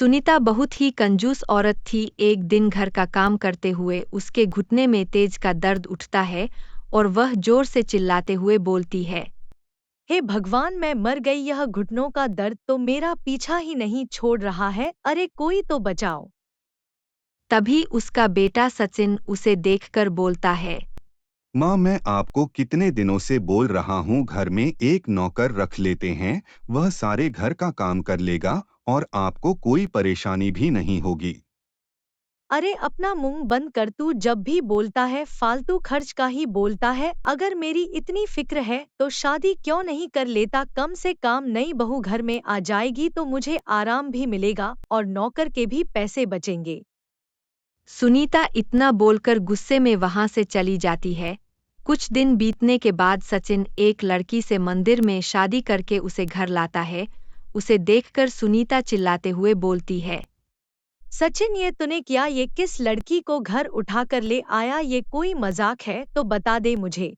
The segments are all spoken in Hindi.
सुनीता बहुत ही कंजूस औरत थी। एक दिन घर का काम करते हुए उसके घुटने में तेज का दर्द उठता है और वह जोर से चिल्लाते हुए बोलती है। हे भगवान, मैं मर गई। यह घुटनों का दर्द तो मेरा पीछा ही नहीं छोड़ रहा है। अरे कोई तो बचाओ। तभी उसका बेटा सचिन उसे देखकर बोलता है। माँ, मैं आपको कितने दिनों से बोल रहा हूँ घर में एक नौकर रख लेते हैं। वह सारे घर का काम कर लेगा और आपको कोई परेशानी भी नहीं होगी। अरे अपना मुंह बंद कर। तू जब भी बोलता है फालतू खर्च का ही बोलता है। अगर मेरी इतनी फिक्र है तो शादी क्यों नहीं कर लेता। कम से कम नई बहू घर में आ जाएगी तो मुझे आराम भी मिलेगा और नौकर के भी पैसे बचेंगे। सुनीता इतना बोलकर गुस्से में वहां से चली जाती है। कुछ दिन बीतने के बाद सचिन एक लड़की से मंदिर में शादी करके उसे घर लाता है। उसे देखकर सुनीता चिल्लाते हुए बोलती है। सचिन, ये तूने किया? ये किस लड़की को घर उठाकर ले आया? ये कोई मजाक है तो बता दे मुझे।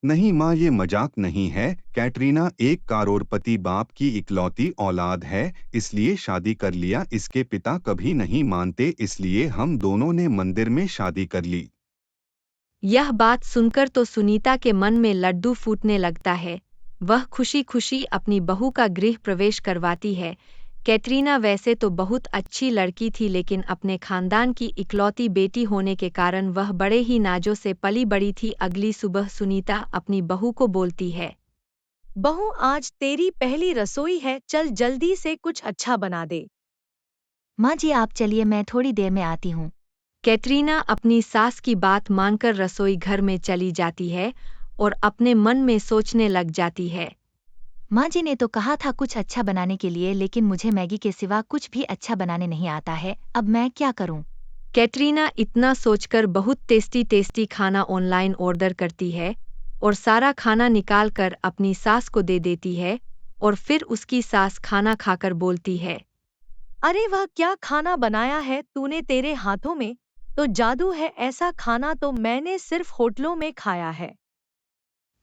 नहीं माँ, ये मजाक नहीं है। कैटरीना एक करोड़पति बाप की इकलौती औलाद है, इसलिए शादी कर लिया। इसके पिता कभी नहीं मानते, इसलिए हम दोनों ने मंदिर में शादी कर ली। यह बात सुनकर तो सुनीता के मन में लड्डू फूटने लगता है। वह खुशी खुशी अपनी बहू का गृह प्रवेश करवाती है। कैटरीना वैसे तो बहुत अच्छी लड़की थी, लेकिन अपने खानदान की इकलौती बेटी होने के कारण वह बड़े ही नाजों से पली बड़ी थी। अगली सुबह सुनीता अपनी बहू को बोलती है। बहू, आज तेरी पहली रसोई है, चल जल्दी से कुछ अच्छा बना दे। माँ जी आप चलिए, मैं थोड़ी देर में आती हूँ। कैटरीना अपनी सास की बात मानकर रसोई घर में चली जाती है और अपने मन में सोचने लग जाती है। माँ जी ने तो कहा था कुछ अच्छा बनाने के लिए, लेकिन मुझे मैगी के सिवा कुछ भी अच्छा बनाने नहीं आता है। अब मैं क्या करूँ? कैटरीना इतना सोचकर बहुत टेस्टी टेस्टी खाना ऑनलाइन ऑर्डर करती है और सारा खाना निकाल कर अपनी सास को दे देती है और फिर उसकी सास खाना खाकर बोलती है। अरे वह क्या खाना बनाया है तूने? तेरे हाथों में तो जादू है। ऐसा खाना तो मैंने सिर्फ होटलों में खाया है।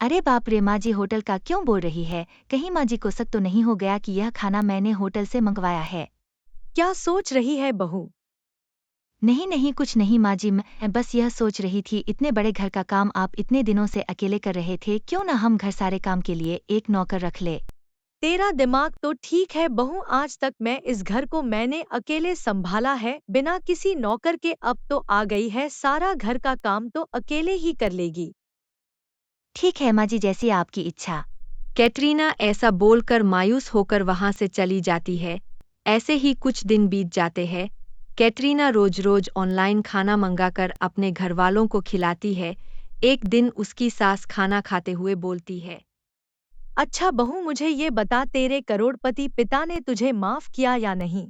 अरे बाप रे, माँ जी होटल का क्यों बोल रही है? कहीं माँ जी को शक तो नहीं हो गया कि यह खाना मैंने होटल से मंगवाया है? क्या सोच रही है बहू? नहीं नहीं, कुछ नहीं माँ जी, मैं बस यह सोच रही थी, इतने बड़े घर का काम आप इतने दिनों से अकेले कर रहे थे, क्यों ना हम घर सारे काम के लिए एक नौकर रख ले। तेरा दिमाग तो ठीक है बहू। आज तक मैं इस घर को मैंने अकेले संभाला है बिना किसी नौकर के। अब तो आ गई है, सारा घर का काम तो अकेले ही कर लेगी। ठीक है माँ जी, जैसी आपकी इच्छा। कैटरीना ऐसा बोलकर मायूस होकर वहां से चली जाती है। ऐसे ही कुछ दिन बीत जाते हैं। कैटरीना रोज रोज ऑनलाइन खाना मंगाकर अपने घरवालों को खिलाती है। एक दिन उसकी सास खाना खाते हुए बोलती है। अच्छा बहू, मुझे ये बता, तेरे करोड़पति पिता ने तुझे माफ किया या नहीं?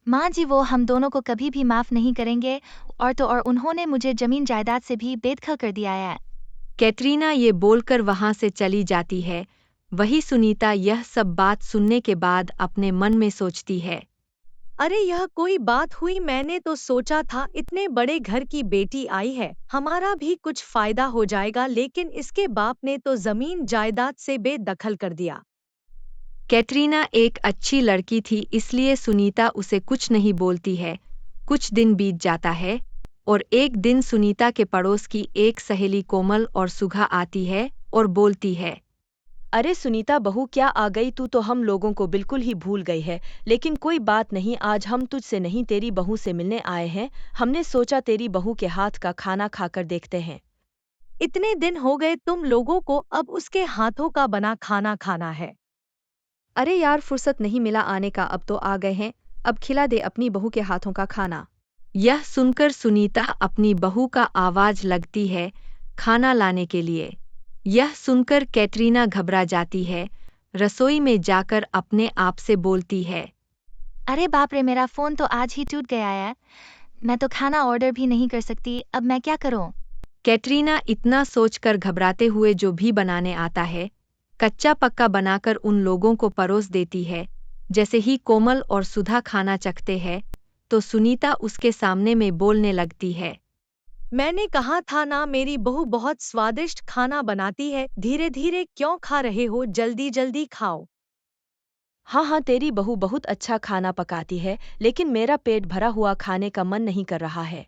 माँ जी वो हम दोनों को कभी भी माफ नहीं करेंगे, और उन्होंने मुझे जमीन जायदाद से भी बेदखल कर दिया है। कैटरीना ये बोलकर वहां से चली जाती है। वही सुनीता यह सब बात सुनने के बाद अपने मन में सोचती है। अरे यह कोई बात हुई? मैंने तो सोचा था इतने बड़े घर की बेटी आई है, हमारा भी कुछ फायदा हो जाएगा, लेकिन इसके बाप ने तो जमीन जायदाद से बेदखल कर दिया। कैटरीना एक अच्छी लड़की थी, इसलिए सुनीता उसे कुछ नहीं बोलती है। कुछ दिन बीत जाता है और एक दिन सुनीता के पड़ोस की एक सहेली कोमल और सुधा आती है और बोलती है। अरे सुनीता बहू, क्या आ गई तू? तो हम लोगों को बिल्कुल ही भूल गई है। लेकिन कोई बात नहीं, आज हम तुझसे नहीं तेरी बहू से मिलने आए हैं। हमने सोचा तेरी बहू के हाथ का खाना खाकर देखते हैं। इतने दिन हो गए तुम लोगों को, अब उसके हाथों का बना खाना खाना है? अरे यार, फुर्सत नहीं मिला आने का, अब तो आ गए हैं। अब खिला दे अपनी बहू के हाथों का खाना। यह सुनकर सुनीता अपनी बहू का आवाज लगती है खाना लाने के लिए। यह सुनकर कैटरीना घबरा जाती है। रसोई में जाकर अपने आप से बोलती है। अरे बाप रे, मेरा फोन तो आज ही टूट गया है। मैं तो खाना ऑर्डर भी नहीं कर सकती, अब मैं क्या करूं? कैटरीना इतना सोचकर घबराते हुए जो भी बनाने आता है कच्चा पक्का बनाकर उन लोगों को परोस देती है। जैसे ही कोमल और सुधा खाना चखते हैं तो सुनीता उसके सामने में बोलने लगती है। मैंने कहा था ना, मेरी बहू बहुत स्वादिष्ट खाना बनाती है। धीरे धीरे क्यों खा रहे हो? जल्दी जल्दी खाओ। हाँ हाँ, तेरी बहू बहुत अच्छा खाना पकाती है, लेकिन मेरा पेट भरा हुआ खाने का मन नहीं कर रहा है।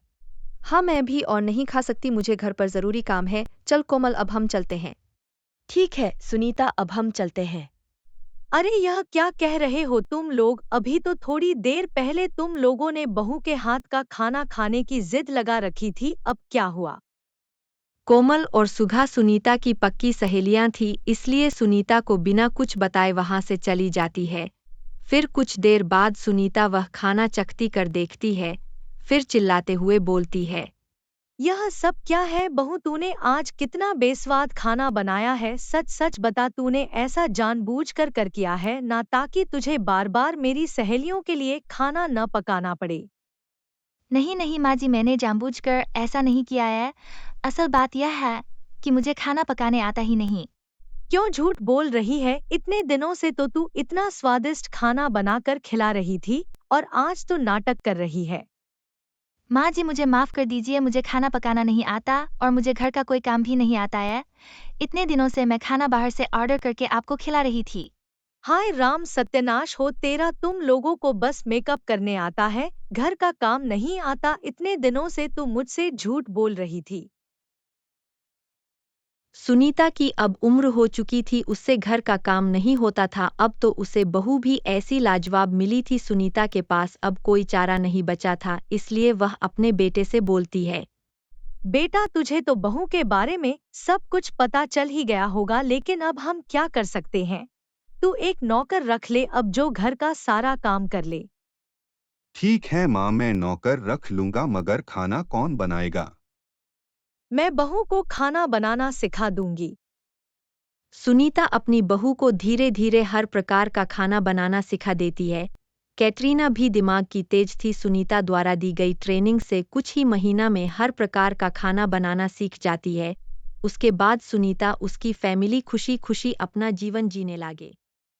हाँ मैं भी और नहीं खा सकती, मुझे घर पर जरूरी काम है। चल कोमल, अब हम चलते हैं। ठीक है सुनीता, अब हम चलते हैं। अरे यह क्या कह रहे हो तुम लोग? अभी तो थोड़ी देर पहले तुम लोगों ने बहू के हाथ का खाना खाने की जिद लगा रखी थी, अब क्या हुआ? कोमल और सुधा सुनीता की पक्की सहेलियां थी, इसलिए सुनीता को बिना कुछ बताए वहां से चली जाती है। फिर कुछ देर बाद सुनीता वह खाना चखती कर देखती है, फिर चिल्लाते हुए बोलती है। यह सब क्या है बहू? तूने आज कितना बेस्वाद खाना बनाया है। सच सच बता, तूने ऐसा जानबूझकर कर किया है ना, ताकि तुझे बार बार मेरी सहेलियों के लिए खाना न पकाना पड़े? नहीं नहीं माँ जी, मैंने जानबूझकर ऐसा नहीं किया है। असल बात यह है कि मुझे खाना पकाने आता ही नहीं। क्यों झूठ बोल रही है? इतने दिनों से तो तू इतना स्वादिष्ट खाना बनाकर खिला रही थी और आज तो नाटक कर रही है। माँ जी मुझे माफ़ कर दीजिए, मुझे खाना पकाना नहीं आता और मुझे घर का कोई काम भी नहीं आता है। इतने दिनों से मैं खाना बाहर से ऑर्डर करके आपको खिला रही थी। हाय राम, सत्यानाश हो तेरा! तुम लोगों को बस मेकअप करने आता है, घर का काम नहीं आता। इतने दिनों से तू मुझसे झूठ बोल रही थी। सुनीता की अब उम्र हो चुकी थी, उससे घर का काम नहीं होता था। अब तो उसे बहू भी ऐसी लाजवाब मिली थी। सुनीता के पास अब कोई चारा नहीं बचा था, इसलिए वह अपने बेटे से बोलती है। बेटा, तुझे तो बहू के बारे में सब कुछ पता चल ही गया होगा, लेकिन अब हम क्या कर सकते हैं? तू एक नौकर रख ले अब, जो घर का सारा काम कर ले। ठीक है माँ, मैं नौकर रख लूंगा, मगर खाना कौन बनाएगा? मैं बहू को खाना बनाना सिखा दूंगी। सुनीता अपनी बहू को धीरे धीरे हर प्रकार का खाना बनाना सिखा देती है। कैटरीना भी दिमाग की तेज थी। सुनीता द्वारा दी गई ट्रेनिंग से कुछ ही महीना में हर प्रकार का खाना बनाना सीख जाती है। उसके बाद सुनीता उसकी फैमिली खुशी खुशी अपना जीवन जीने लगे।